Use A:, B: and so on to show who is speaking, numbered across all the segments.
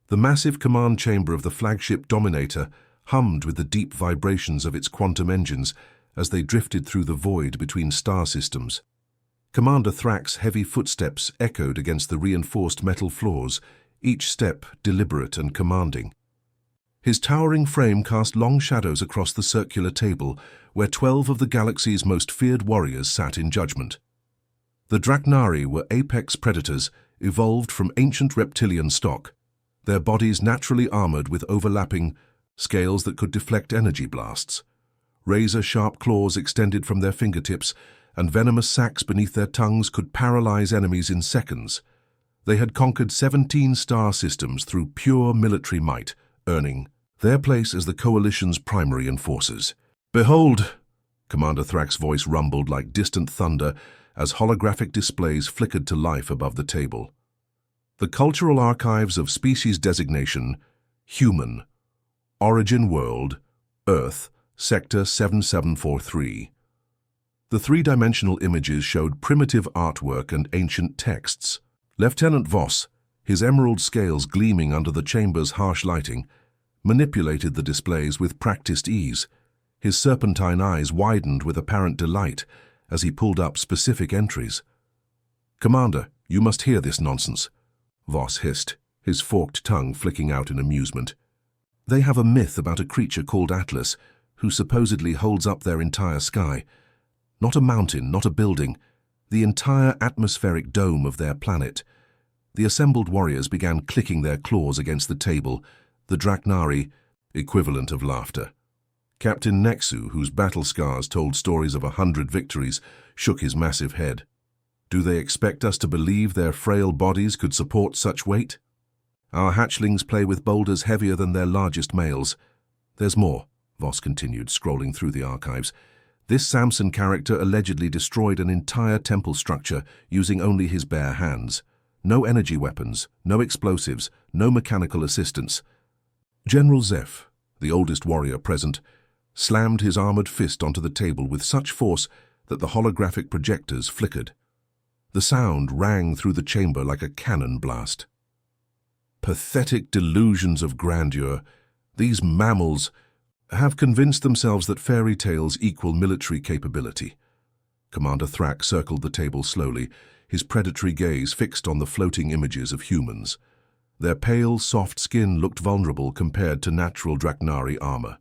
A: The massive command chamber of the flagship Dominator hummed with the deep vibrations of its quantum engines as they drifted through the void between star systems. Commander Thrack's heavy footsteps echoed against the reinforced metal floors, each step deliberate and commanding. His towering frame cast long shadows across the circular table where 12 of the galaxy's most feared warriors sat in judgment. The Draknari were apex predators evolved from ancient reptilian stock, their bodies naturally armored with overlapping scales that could deflect energy blasts. Razor-sharp claws extended from their fingertips, and venomous sacs beneath their tongues could paralyze enemies in seconds. They had conquered 17 star systems through pure military might, earning their place as the Coalition's primary enforcers. "Behold!" Commander Thrack's voice rumbled like distant thunder as holographic displays flickered to life above the table. The cultural archives of species designation, Human, Origin World, Earth, Sector 7743. The three-dimensional images showed primitive artwork and ancient texts. Lieutenant Voss, his emerald scales gleaming under the chamber's harsh lighting, manipulated the displays with practiced ease. His serpentine eyes widened with apparent delight as he pulled up specific entries. "Commander, you must hear this nonsense," Voss hissed, his forked tongue flicking out in amusement. "They have a myth about a creature called Atlas, who supposedly holds up their entire sky. Not a mountain, not a building, the entire atmospheric dome of their planet." The assembled warriors began clicking their claws against the table, the Draknari equivalent of laughter. Captain Nexu, whose battle scars told stories of 100 victories, shook his massive head. "Do they expect us to believe their frail bodies could support such weight? Our hatchlings play with boulders heavier than their largest males. There's more," Voss continued, scrolling through the archives. "This Samson character allegedly destroyed an entire temple structure using only his bare hands. No energy weapons, no explosives, no mechanical assistance." General Zeph, the oldest warrior present, slammed his armored fist onto the table with such force that the holographic projectors flickered. The sound rang through the chamber like a cannon blast. "Pathetic delusions of grandeur. These mammals have convinced themselves that fairy tales equal military capability." Commander Thrack circled the table slowly, his predatory gaze fixed on the floating images of humans. Their pale, soft skin looked vulnerable compared to natural Draknari armor.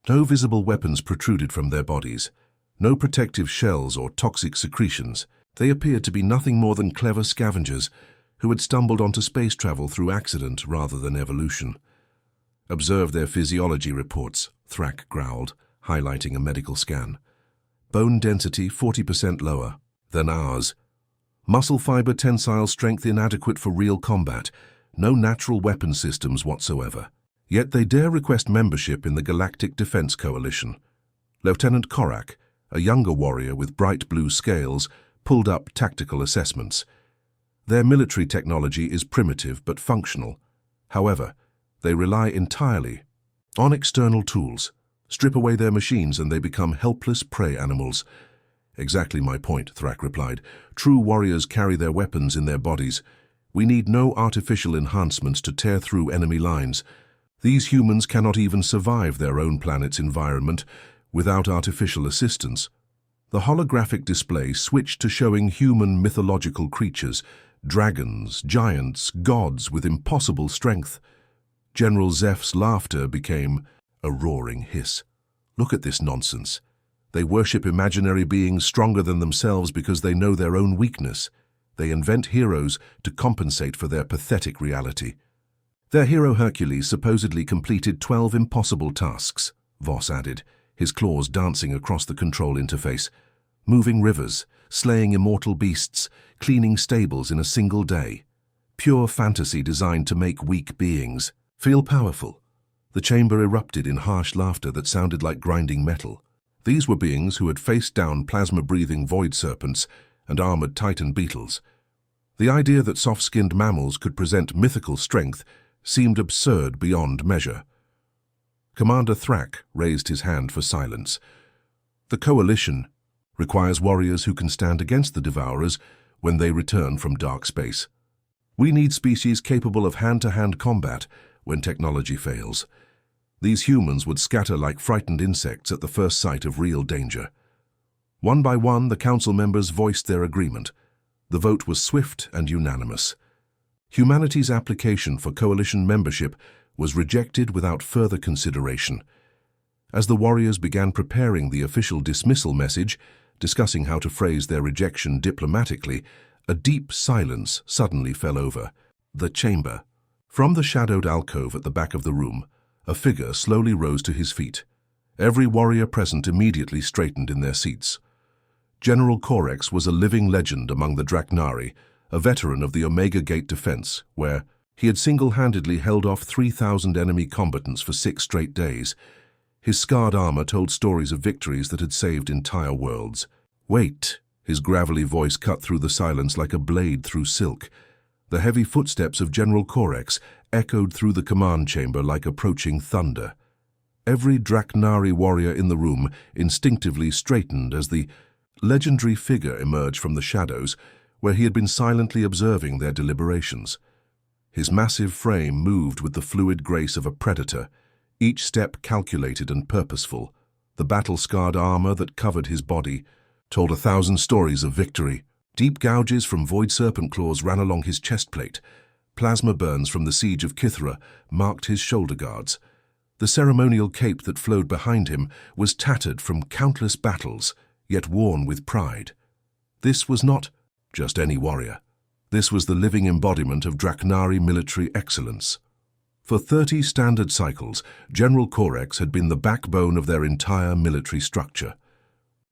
A: No visible weapons protruded from their bodies, no protective shells or toxic secretions. They appeared to be nothing more than clever scavengers who had stumbled onto space travel through accident rather than evolution. "Observe their physiology reports," Thrack growled, highlighting a medical scan. "Bone density 40% lower than ours. Muscle fiber tensile strength inadequate for real combat. No natural weapon systems whatsoever. Yet they dare request membership in the Galactic Defense Coalition." Lieutenant Korak, a younger warrior with bright blue scales, pulled up tactical assessments. "Their military technology is primitive but functional. However, they rely entirely on external tools. Strip away their machines and they become helpless prey animals." "Exactly my point," Thrack replied. "True warriors carry their weapons in their bodies. We need no artificial enhancements to tear through enemy lines. These humans cannot even survive their own planet's environment without artificial assistance." The holographic display switched to showing human mythological creatures, dragons, giants, gods with impossible strength. General Zeph's laughter became a roaring hiss. "Look at this nonsense. They worship imaginary beings stronger than themselves because they know their own weakness. They invent heroes to compensate for their pathetic reality." "Their hero Hercules supposedly completed 12 impossible tasks," Voss added, his claws dancing across the control interface. "Moving rivers, slaying immortal beasts, cleaning stables in a single day. Pure fantasy designed to make weak beings feel powerful." The chamber erupted in harsh laughter that sounded like grinding metal. These were beings who had faced down plasma-breathing void serpents and armored titan beetles. The idea that soft-skinned mammals could present mythical strength seemed absurd beyond measure. Commander Thrack raised his hand for silence. "The Coalition requires warriors who can stand against the Devourers when they return from dark space." We need species capable of hand-to-hand combat when technology fails. These humans would scatter like frightened insects at the first sight of real danger. One by one, the council members voiced their agreement. The vote was swift and unanimous. Humanity's application for coalition membership was rejected without further consideration. As the warriors began preparing the official dismissal message, discussing how to phrase their rejection diplomatically, a deep silence suddenly fell over the chamber. From the shadowed alcove at the back of the room, a figure slowly rose to his feet. Every warrior present immediately straightened in their seats. General Corex was a living legend among the Draknari, a veteran of the Omega Gate defense, where he had single-handedly held off 3,000 enemy combatants for 6 straight days. His scarred armor told stories of victories that had saved entire worlds. "Wait!" His gravelly voice cut through the silence like a blade through silk. The heavy footsteps of General Corex echoed through the command chamber like approaching thunder. Every Draknari warrior in the room instinctively straightened as the legendary figure emerged from the shadows, where he had been silently observing their deliberations. His massive frame moved with the fluid grace of a predator, each step calculated and purposeful. The battle-scarred armor that covered his body told 1,000 stories of victory. Deep gouges from void serpent claws ran along his chest plate. Plasma burns from the siege of Kithra marked his shoulder guards. The ceremonial cape that flowed behind him was tattered from countless battles, yet worn with pride. This was not just any warrior. This was the living embodiment of Draknari military excellence. For 30 standard cycles, General Corex had been the backbone of their entire military structure.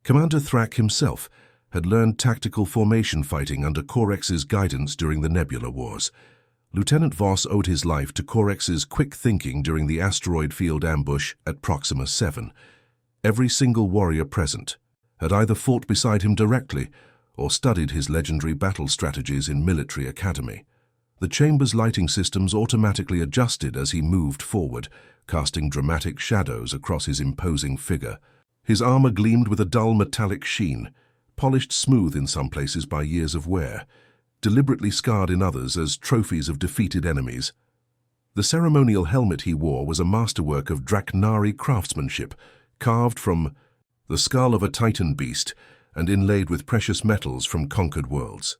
A: Commander Thrak himself had learned tactical formation fighting under Corex's guidance during the Nebula Wars. Lieutenant Voss owed his life to Corex's quick thinking during the asteroid field ambush at Proxima 7. Every single warrior present had either fought beside him directly or studied his legendary battle strategies in military academy. The chamber's lighting systems automatically adjusted as he moved forward, casting dramatic shadows across his imposing figure. His armor gleamed with a dull metallic sheen, polished smooth in some places by years of wear, deliberately scarred in others as trophies of defeated enemies. The ceremonial helmet he wore was a masterwork of Draknari craftsmanship, carved from the skull of a titan beast and inlaid with precious metals from conquered worlds.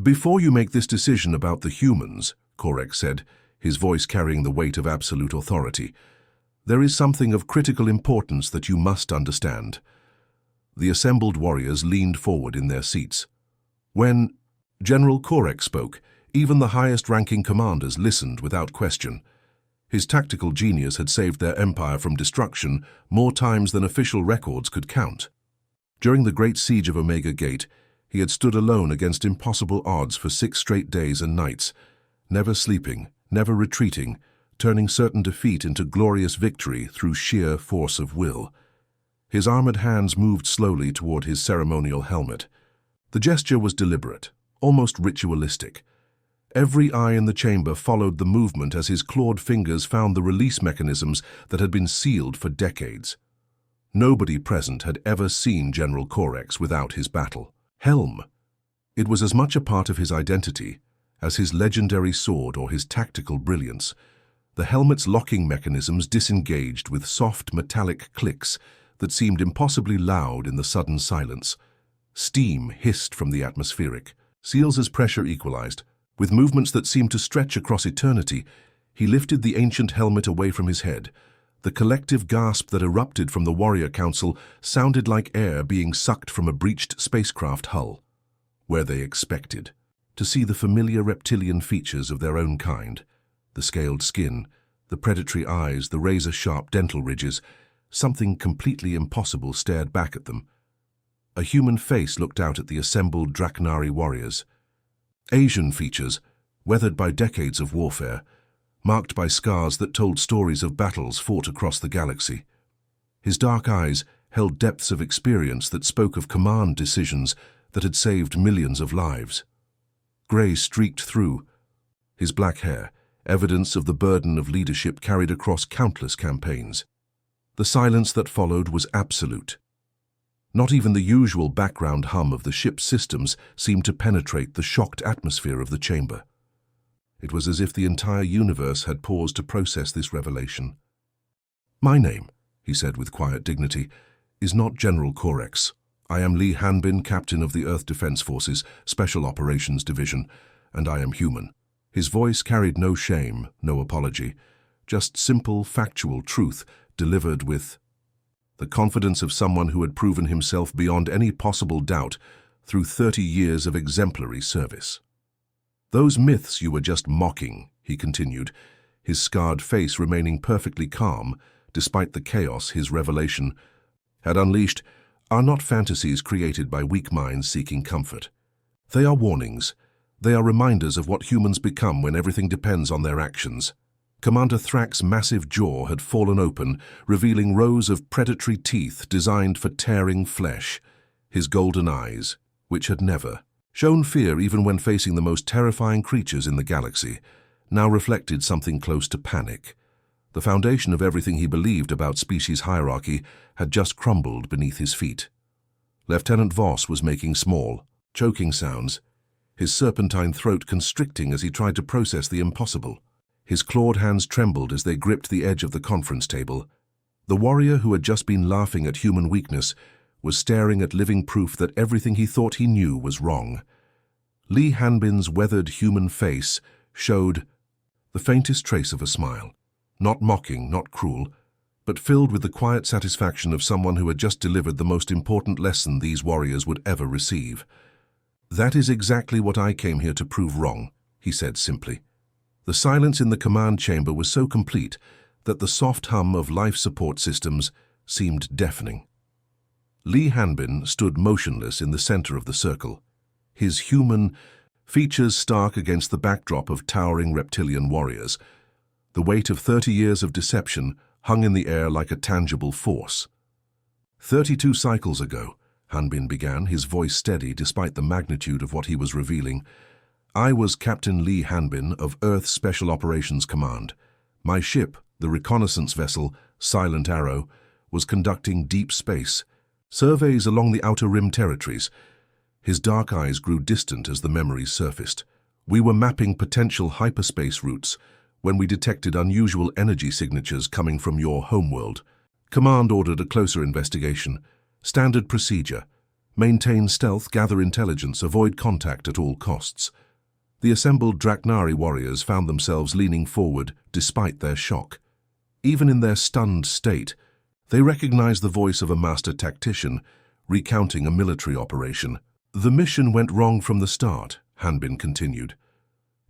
A: "Before you make this decision about the humans," Corex said, his voice carrying the weight of absolute authority, "there is something of critical importance that you must understand." The assembled warriors leaned forward in their seats. When General Corex spoke, even the highest-ranking commanders listened without question. His tactical genius had saved their empire from destruction more times than official records could count. During the Great Siege of Omega Gate, he had stood alone against impossible odds for 6 straight days and nights, never sleeping, never retreating, turning certain defeat into glorious victory through sheer force of will. His armored hands moved slowly toward his ceremonial helmet. The gesture was deliberate, almost ritualistic. Every eye in the chamber followed the movement as his clawed fingers found the release mechanisms that had been sealed for decades. Nobody present had ever seen General Corex without his battle helm. It was as much a part of his identity as his legendary sword or his tactical brilliance. The helmet's locking mechanisms disengaged with soft metallic clicks that seemed impossibly loud in the sudden silence. Steam hissed from the atmospheric seals as pressure equalized. With movements that seemed to stretch across eternity, he lifted the ancient helmet away from his head. The collective gasp that erupted from the Warrior Council sounded like air being sucked from a breached spacecraft hull, where they expected to see the familiar reptilian features of their own kind, the scaled skin, the predatory eyes, the razor-sharp dental ridges. Something completely impossible stared back at them. A human face looked out at the assembled Draknari warriors. Asian features, weathered by decades of warfare, marked by scars that told stories of battles fought across the galaxy. His dark eyes held depths of experience that spoke of command decisions that had saved millions of lives. Gray streaked through his black hair, evidence of the burden of leadership carried across countless campaigns. The silence that followed was absolute. Not even the usual background hum of the ship's systems seemed to penetrate the shocked atmosphere of the chamber. It was as if the entire universe had paused to process this revelation. "My name," he said with quiet dignity, "is not General Corex. I am Lee Hanbin, captain of the Earth Defense Forces, Special Operations Division, and I am human." His voice carried no shame, no apology, just simple, factual truth delivered with the confidence of someone who had proven himself beyond any possible doubt through 30 years of exemplary service. "Those myths you were just mocking," he continued, his scarred face remaining perfectly calm despite the chaos his revelation had unleashed, "are not fantasies created by weak minds seeking comfort. They are warnings. They are reminders of what humans become when everything depends on their actions." Commander Thrax's massive jaw had fallen open, revealing rows of predatory teeth designed for tearing flesh. His golden eyes, which had never shown fear even when facing the most terrifying creatures in the galaxy, now reflected something close to panic. The foundation of everything he believed about species hierarchy had just crumbled beneath his feet. Lieutenant Voss was making small, choking sounds, his serpentine throat constricting as he tried to process the impossible. His clawed hands trembled as they gripped the edge of the conference table. The warrior who had just been laughing at human weakness was staring at living proof that everything he thought he knew was wrong. Lee Hanbin's weathered human face showed the faintest trace of a smile. Not mocking, not cruel, but filled with the quiet satisfaction of someone who had just delivered the most important lesson these warriors would ever receive. "That is exactly what I came here to prove wrong," he said simply. The silence in the command chamber was so complete that the soft hum of life support systems seemed deafening. Lee Hanbin stood motionless in the center of the circle, his human features stark against the backdrop of towering reptilian warriors. The weight of 30 years of deception hung in the air like a tangible force. 32 cycles ago, Hanbin began, his voice steady despite the magnitude of what he was revealing, "I was Captain Lee Hanbin of Earth Special Operations Command. My ship, the reconnaissance vessel Silent Arrow, was conducting deep space surveys along the Outer Rim territories." His dark eyes grew distant as the memories surfaced. "We were mapping potential hyperspace routes when we detected unusual energy signatures coming from your homeworld. Command ordered a closer investigation. Standard procedure: maintain stealth, gather intelligence, avoid contact at all costs." The assembled Draknari warriors found themselves leaning forward despite their shock. Even in their stunned state, they recognized the voice of a master tactician recounting a military operation. "The mission went wrong from the start," Hanbin continued.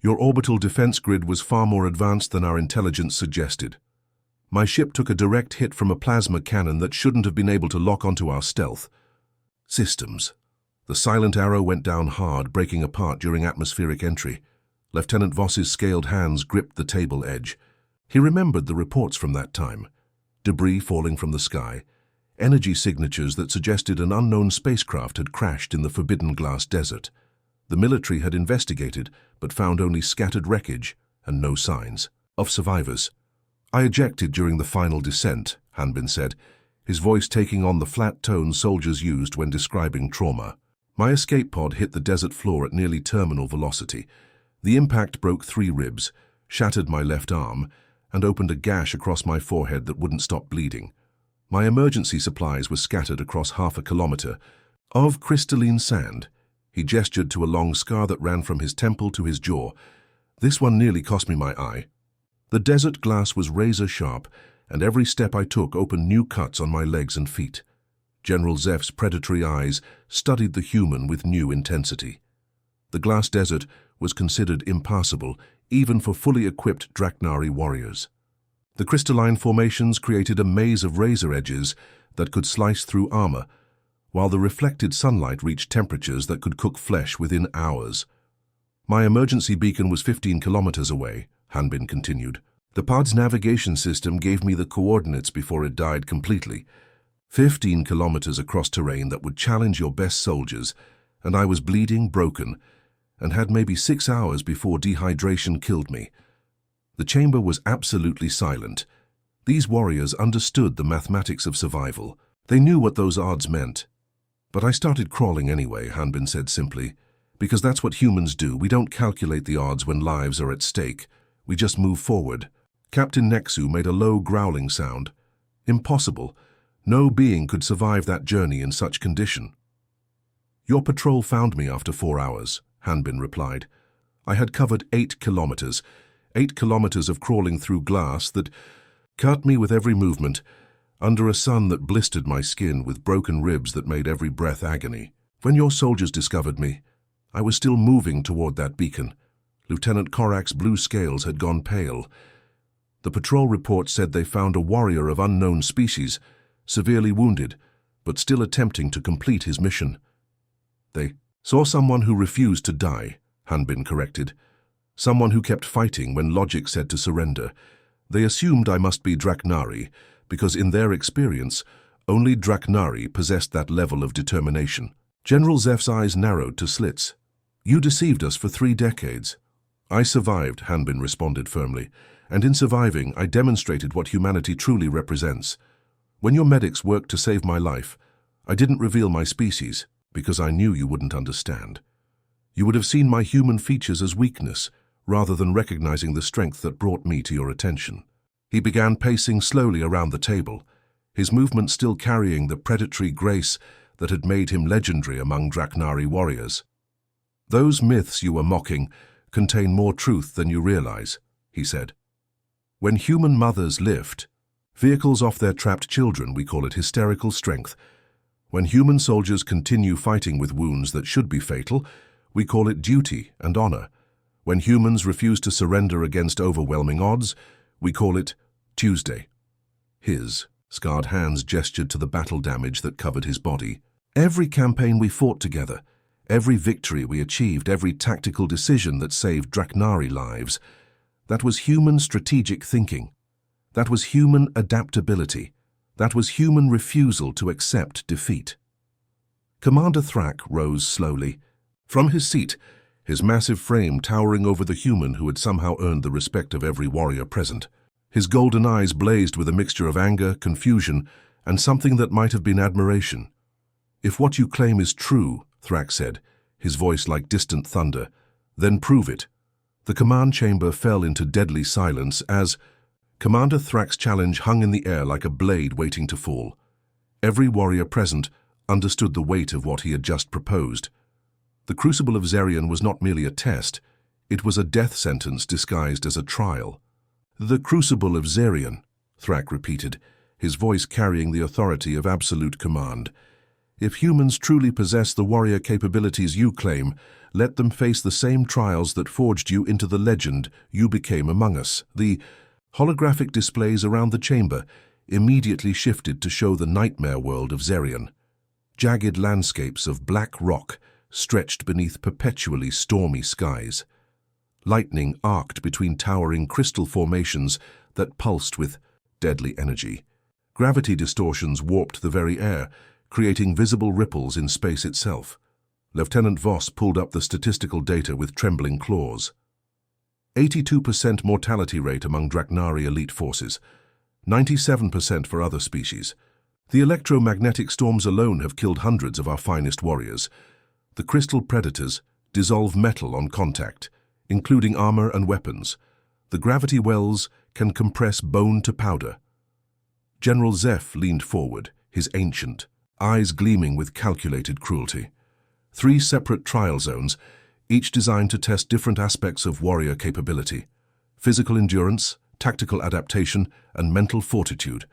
A: "Your orbital defense grid was far more advanced than our intelligence suggested. My ship took a direct hit from a plasma cannon that shouldn't have been able to lock onto our stealth systems. The Silent Arrow went down hard, breaking apart during atmospheric entry. Lieutenant Voss's scaled hands gripped the table edge. He remembered the reports from that time. Debris falling from the sky, energy signatures that suggested an unknown spacecraft had crashed in the Forbidden Glass Desert. The military had investigated, but found only scattered wreckage and no signs of survivors. "I ejected during the final descent," Hanbin said, his voice taking on the flat tone soldiers used when describing trauma. "My escape pod hit the desert floor at nearly terminal velocity. The impact broke 3 ribs, shattered my left arm, and opened a gash across my forehead that wouldn't stop bleeding. My emergency supplies were scattered across half a kilometer of crystalline sand." He gestured to a long scar that ran from his temple to his jaw. "This one nearly cost me my eye. The desert glass was razor sharp, and every step I took opened new cuts on my legs and feet." General Zeph's predatory eyes studied the human with new intensity. The glass desert was considered impassable, even for fully equipped Draknari warriors. The crystalline formations created a maze of razor edges that could slice through armor, while the reflected sunlight reached temperatures that could cook flesh within hours. "My emergency beacon was 15 kilometers away," Hanbin continued. "The pod's navigation system gave me the coordinates before it died completely. 15 kilometers across terrain that would challenge your best soldiers, and I was bleeding, broken, and had maybe 6 hours before dehydration killed me." The chamber was absolutely silent. These warriors understood the mathematics of survival. They knew what those odds meant. "But I started crawling anyway," Hanbin said simply. Because that's what humans do. We don't calculate the odds when lives are at stake. We just move forward. Captain Nexu made a low growling sound. Impossible. No being could survive that journey in such condition. Your patrol found me after 4 hours, Hanbin replied. I had covered 8 kilometers. 8 kilometers of crawling through glass that cut me with every movement, under a sun that blistered my skin with broken ribs that made every breath agony. When your soldiers discovered me, I was still moving toward that beacon. Lieutenant Korak's blue scales had gone pale. The patrol report said they found a warrior of unknown species, severely wounded, but still attempting to complete his mission. They saw someone who refused to die, Hanbin corrected. Someone who kept fighting when logic said to surrender. They assumed I must be Draknari, because in their experience, only Draknari possessed that level of determination. General Zef's eyes narrowed to slits. You deceived us for 3 decades. I survived, Hanbin responded firmly, and in surviving, I demonstrated what humanity truly represents. When your medics worked to save my life, I didn't reveal my species, because I knew you wouldn't understand. You would have seen my human features as weakness, rather than recognizing the strength that brought me to your attention. He began pacing slowly around the table, his movements still carrying the predatory grace that had made him legendary among Draknari warriors. Those myths you were mocking contain more truth than you realize, he said. When human mothers lift vehicles off their trapped children, we call it hysterical strength. When human soldiers continue fighting with wounds that should be fatal, we call it duty and honor. When humans refuse to surrender against overwhelming odds, we call it Tuesday. His scarred hands gestured to the battle damage that covered his body. Every campaign we fought together, every victory we achieved, every tactical decision that saved Draknari lives, that was human strategic thinking. That was human adaptability. That was human refusal to accept defeat. Commander Thrak rose slowly. From his seat, his massive frame towering over the human who had somehow earned the respect of every warrior present. His golden eyes blazed with a mixture of anger, confusion, and something that might have been admiration. If what you claim is true, Thrak said, his voice like distant thunder, then prove it. The command chamber fell into deadly silence as Commander Thrak's challenge hung in the air like a blade waiting to fall. Every warrior present understood the weight of what he had just proposed. The Crucible of Zerion was not merely a test, it was a death sentence disguised as a trial. The Crucible of Zerion, Thrak repeated, his voice carrying the authority of absolute command. If humans truly possess the warrior capabilities you claim, let them face the same trials that forged you into the legend you became among us. The holographic displays around the chamber immediately shifted to show the nightmare world of Zerion. Jagged landscapes of black rock stretched beneath perpetually stormy skies. Lightning arced between towering crystal formations that pulsed with deadly energy. Gravity distortions warped the very air, creating visible ripples in space itself. Lieutenant Voss pulled up the statistical data with trembling claws. 82% mortality rate among Draknari elite forces, 97% for other species. The electromagnetic storms alone have killed hundreds of our finest warriors. The crystal predators dissolve metal on contact, including armor and weapons. The gravity wells can compress bone to powder. General Zef leaned forward, his ancient, eyes gleaming with calculated cruelty. 3 separate trial zones, each designed to test different aspects of warrior capability: physical endurance, tactical adaptation, and mental fortitude.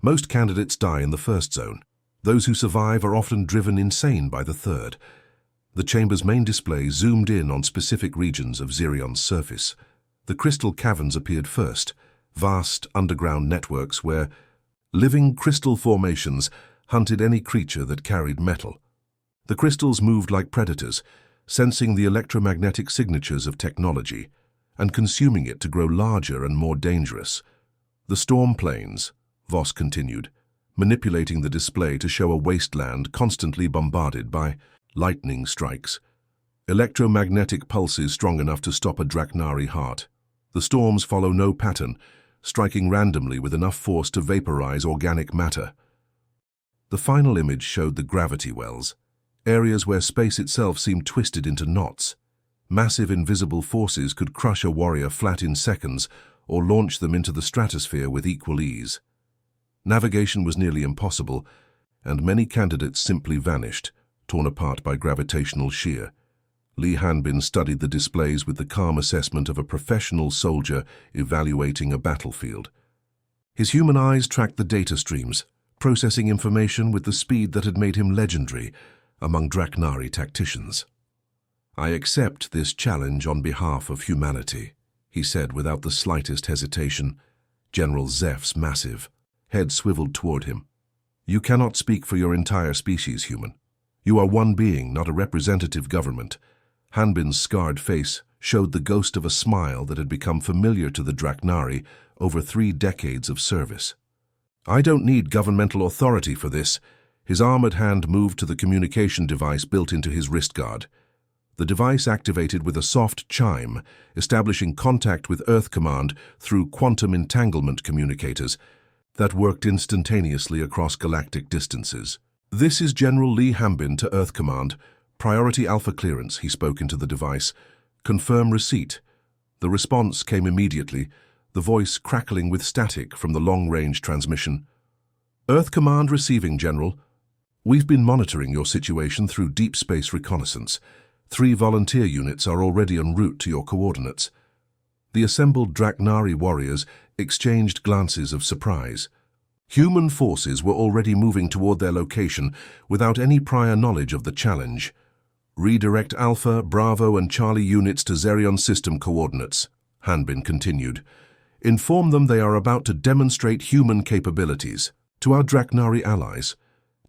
A: Most candidates die in the first zone. Those who survive are often driven insane by the third. The chamber's main display zoomed in on specific regions of Zerion's surface. The crystal caverns appeared first, vast underground networks where living crystal formations hunted any creature that carried metal. The crystals moved like predators, sensing the electromagnetic signatures of technology and consuming it to grow larger and more dangerous. The storm plains, Voss continued, manipulating the display to show a wasteland constantly bombarded by lightning strikes, electromagnetic pulses strong enough to stop a Draknari heart. The storms follow no pattern, striking randomly with enough force to vaporize organic matter. The final image showed the gravity wells, areas where space itself seemed twisted into knots. Massive invisible forces could crush a warrior flat in seconds or launch them into the stratosphere with equal ease. Navigation was nearly impossible, and many candidates simply vanished, torn apart by gravitational shear. Li Hanbin studied the displays with the calm assessment of a professional soldier evaluating a battlefield. His human eyes tracked the data streams, processing information with the speed that had made him legendary among Draknari tacticians. "I accept this challenge on behalf of humanity," he said without the slightest hesitation. General Zeph's massive head swiveled toward him. "You cannot speak for your entire species, human. You are one being, not a representative government." Hanbin's scarred face showed the ghost of a smile that had become familiar to the Draknari over 3 decades of service. "I don't need governmental authority for this." His armored hand moved to the communication device built into his wrist guard. The device activated with a soft chime, establishing contact with Earth Command through quantum entanglement communicators that worked instantaneously across galactic distances. "This is General Li Hanbin to Earth Command. Priority Alpha clearance," he spoke into the device. "Confirm receipt." The response came immediately, the voice crackling with static from the long-range transmission. "Earth Command receiving, General. We've been monitoring your situation through deep space reconnaissance. 3 volunteer units are already en route to your coordinates." The assembled Draknari warriors exchanged glances of surprise. Human forces were already moving toward their location without any prior knowledge of the challenge. "Redirect Alpha, Bravo, and Charlie units to Zerion system coordinates," Hanbin continued. "Inform them they are about to demonstrate human capabilities. To our Draknari allies,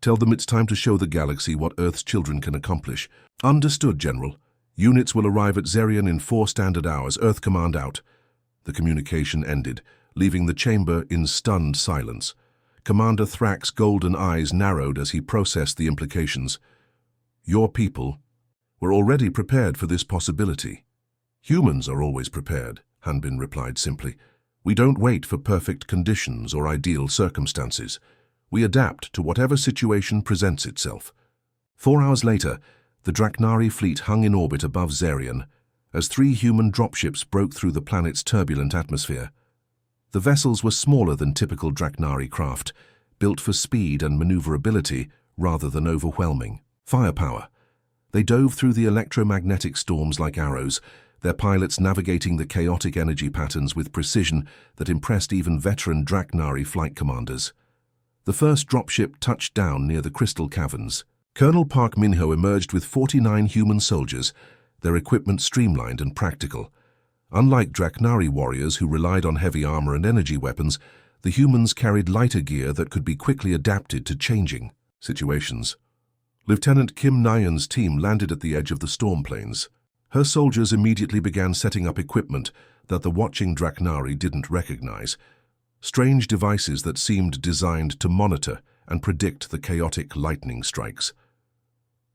A: tell them it's time to show the galaxy what Earth's children can accomplish." "Understood, General. Units will arrive at Zerion in 4 standard hours. Earth Command out." The communication ended, leaving the chamber in stunned silence. Commander Thrax's golden eyes narrowed as he processed the implications. "Your people were already prepared for this possibility." "Humans are always prepared," Hanbin replied simply. "We don't wait for perfect conditions or ideal circumstances. We adapt to whatever situation presents itself." 4 hours later, the Draknari fleet hung in orbit above Zerion as 3 human dropships broke through the planet's turbulent atmosphere. The vessels were smaller than typical Draknari craft, built for speed and maneuverability rather than overwhelming firepower. They dove through the electromagnetic storms like arrows, their pilots navigating the chaotic energy patterns with precision that impressed even veteran Draknari flight commanders. The first dropship touched down near the crystal caverns. Colonel Park Minho emerged with 49 human soldiers, their equipment streamlined and practical. Unlike Draknari warriors who relied on heavy armor and energy weapons, the humans carried lighter gear that could be quickly adapted to changing situations. Lieutenant Kim Nyan's team landed at the edge of the storm plains. Her soldiers immediately began setting up equipment that the watching Draknari didn't recognize. Strange devices that seemed designed to monitor and predict the chaotic lightning strikes.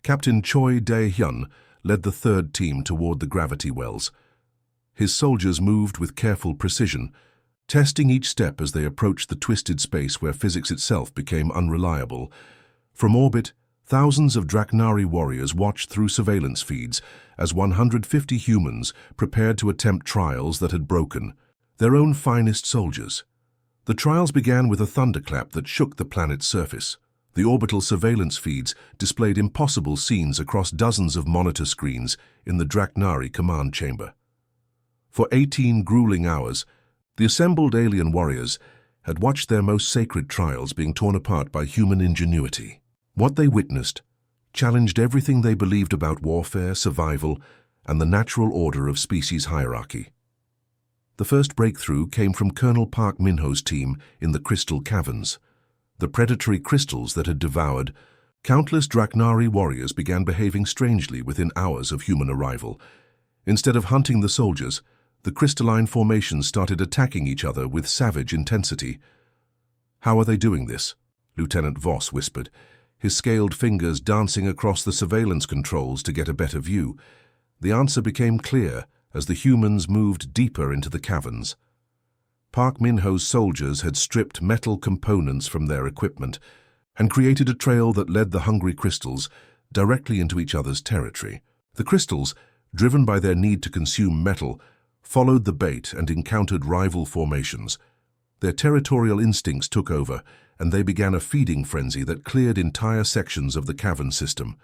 A: Captain Choi Dae-hyun led the 3rd team toward the gravity wells. His soldiers moved with careful precision, testing each step as they approached the twisted space where physics itself became unreliable. From orbit, thousands of Draknari warriors watched through surveillance feeds as 150 humans prepared to attempt trials that had broken their own finest soldiers. The trials began with a thunderclap that shook the planet's surface. The orbital surveillance feeds displayed impossible scenes across dozens of monitor screens in the Draknari command chamber. For 18 grueling hours, the assembled alien warriors had watched their most sacred trials being torn apart by human ingenuity. What they witnessed challenged everything they believed about warfare, survival, and the natural order of species hierarchy. The first breakthrough came from Colonel Park Minho's team in the crystal caverns. The predatory crystals that had devoured countless Draknari warriors began behaving strangely within hours of human arrival. Instead of hunting the soldiers, the crystalline formations started attacking each other with savage intensity. "How are they doing this?" Lieutenant Voss whispered, his scaled fingers dancing across the surveillance controls to get a better view. The answer became clear as the humans moved deeper into the caverns. Park Minho's soldiers had stripped metal components from their equipment and created a trail that led the hungry crystals directly into each other's territory. The crystals, driven by their need to consume metal, followed the bait and encountered rival formations. Their territorial instincts took over, and they began a feeding frenzy that cleared entire sections of the cavern system.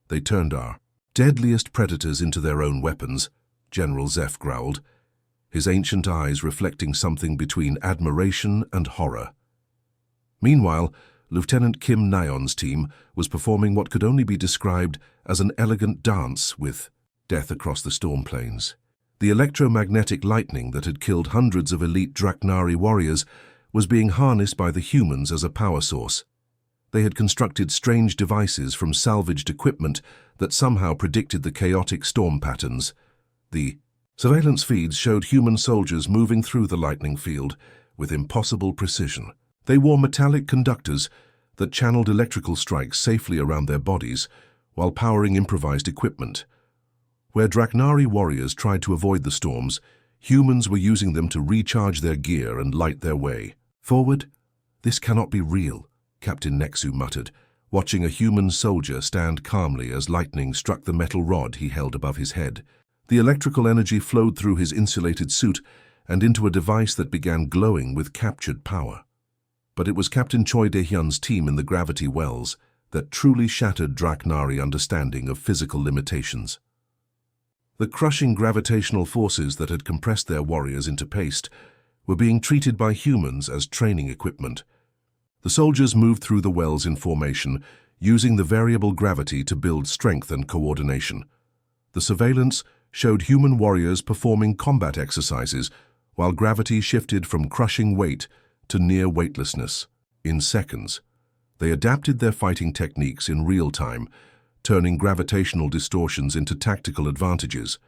A: They turned our deadliest predators into their own weapons, General Zeph growled, his ancient eyes reflecting something between admiration and horror. Meanwhile, Lieutenant Kim Nayeon's team was performing what could only be described as an elegant dance with death across the storm plains. The electromagnetic lightning that had killed hundreds of elite Draknari warriors was being harnessed by the humans as a power source. They had constructed strange devices from salvaged equipment that somehow predicted the chaotic storm patterns. The surveillance feeds showed human soldiers moving through the lightning field with impossible precision. They wore metallic conductors that channeled electrical strikes safely around their bodies while powering improvised equipment. Where Draknari warriors tried to avoid the storms, humans were using them to recharge their gear and light their way. "Forward? This cannot be real," Captain Nexu muttered, watching a human soldier stand calmly as lightning struck the metal rod he held above his head. The electrical energy flowed through his insulated suit and into a device that began glowing with captured power. But it was Captain Choi Dae-hyun's team in the gravity wells that truly shattered Draknari understanding of physical limitations. The crushing gravitational forces that had compressed their warriors into paste were being treated by humans as training equipment. The soldiers moved through the wells in formation, using the variable gravity to build strength and coordination. The surveillance showed human warriors performing combat exercises, while gravity shifted from crushing weight to near weightlessness in seconds. They adapted their fighting techniques in real time, turning gravitational distortions into tactical advantages.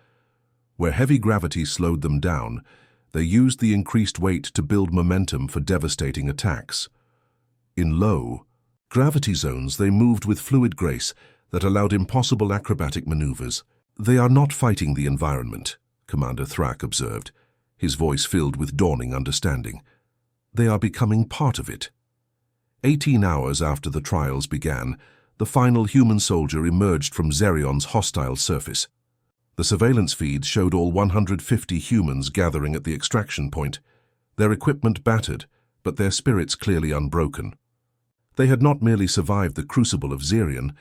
A: Where heavy gravity slowed them down, they used the increased weight to build momentum for devastating attacks. In low gravity zones, they moved with fluid grace that allowed impossible acrobatic maneuvers. "They are not fighting the environment," Commander Thrak observed, his voice filled with dawning understanding. "They are becoming part of it." 18 hours after the trials began, the final human soldier emerged from Zerion's hostile surface. The surveillance feeds showed all 150 humans gathering at the extraction point, their equipment battered, but their spirits clearly unbroken. They had not merely survived the crucible of Zerion,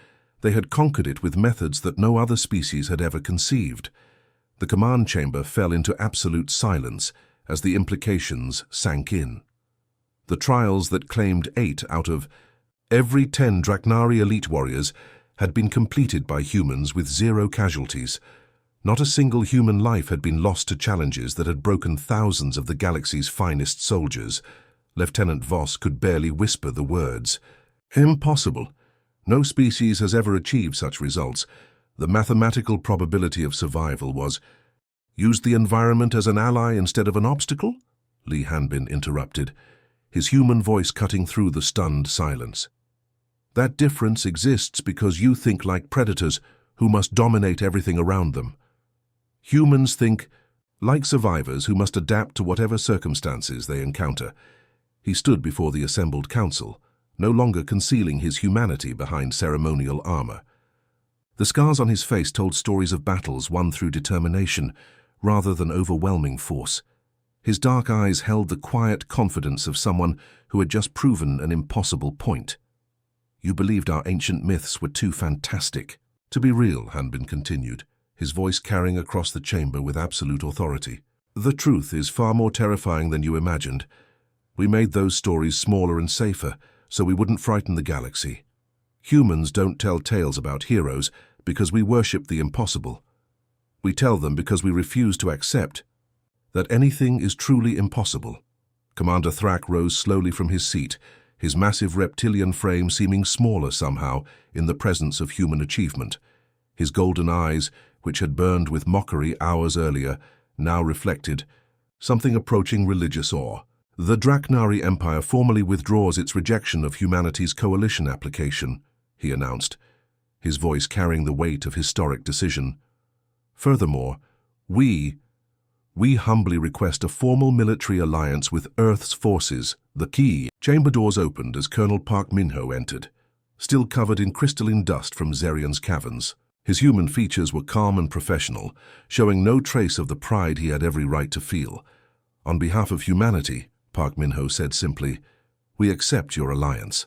A: they had conquered it with methods that no other species had ever conceived. The command chamber fell into absolute silence as the implications sank in. The trials that claimed 8 out of every 10 Draknari elite warriors had been completed by humans with 0 casualties. Not a single human life had been lost to challenges that had broken thousands of the galaxy's finest soldiers. Lieutenant Voss could barely whisper the words. "Impossible. No species has ever achieved such results. The mathematical probability of survival was..." "Used the environment as an ally instead of an obstacle?" Li Hanbin interrupted, his human voice cutting through the stunned silence. "That difference exists because you think like predators who must dominate everything around them. Humans think like survivors who must adapt to whatever circumstances they encounter." He stood before the assembled council, no longer concealing his humanity behind ceremonial armor. The scars on his face told stories of battles won through determination rather than overwhelming force. His dark eyes held the quiet confidence of someone who had just proven an impossible point. "You believed our ancient myths were too fantastic." "To be real," Hanbin continued, his voice carrying across the chamber with absolute authority. "The truth is far more terrifying than you imagined. We made those stories smaller and safer, so we wouldn't frighten the galaxy. Humans don't tell tales about heroes because we worship the impossible. We tell them because we refuse to accept that anything is truly impossible." Commander Thrak rose slowly from his seat, his massive reptilian frame seeming smaller somehow in the presence of human achievement. His golden eyes, which had burned with mockery hours earlier, now reflected something approaching religious awe. "The Draknari Empire formally withdraws its rejection of humanity's coalition application," he announced, his voice carrying the weight of historic decision. "Furthermore, we humbly request a formal military alliance with Earth's forces." The key chamber doors opened as Colonel Park Minho entered, still covered in crystalline dust from Zerion's caverns. His human features were calm and professional, showing no trace of the pride he had every right to feel. "On behalf of humanity," Park Min-ho said simply, "we accept your alliance."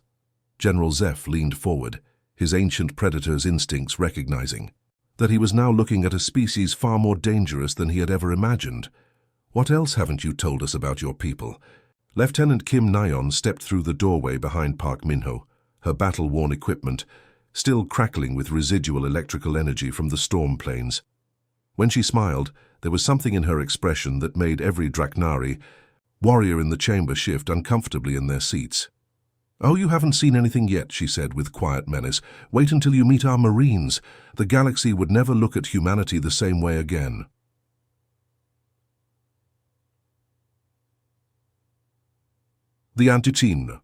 A: General Zeph leaned forward, his ancient predator's instincts recognizing that he was now looking at a species far more dangerous than he had ever imagined. "What else haven't you told us about your people?" Lieutenant Kim Nayeon stepped through the doorway behind Park Min-ho, her battle-worn equipment still crackling with residual electrical energy from the storm planes. When she smiled, there was something in her expression that made every Draknari warrior in the chamber shift uncomfortably in their seats. "Oh, you haven't seen anything yet," she said with quiet menace. "Wait until you meet our Marines. The galaxy would never look at humanity the same way again." The Antiteam.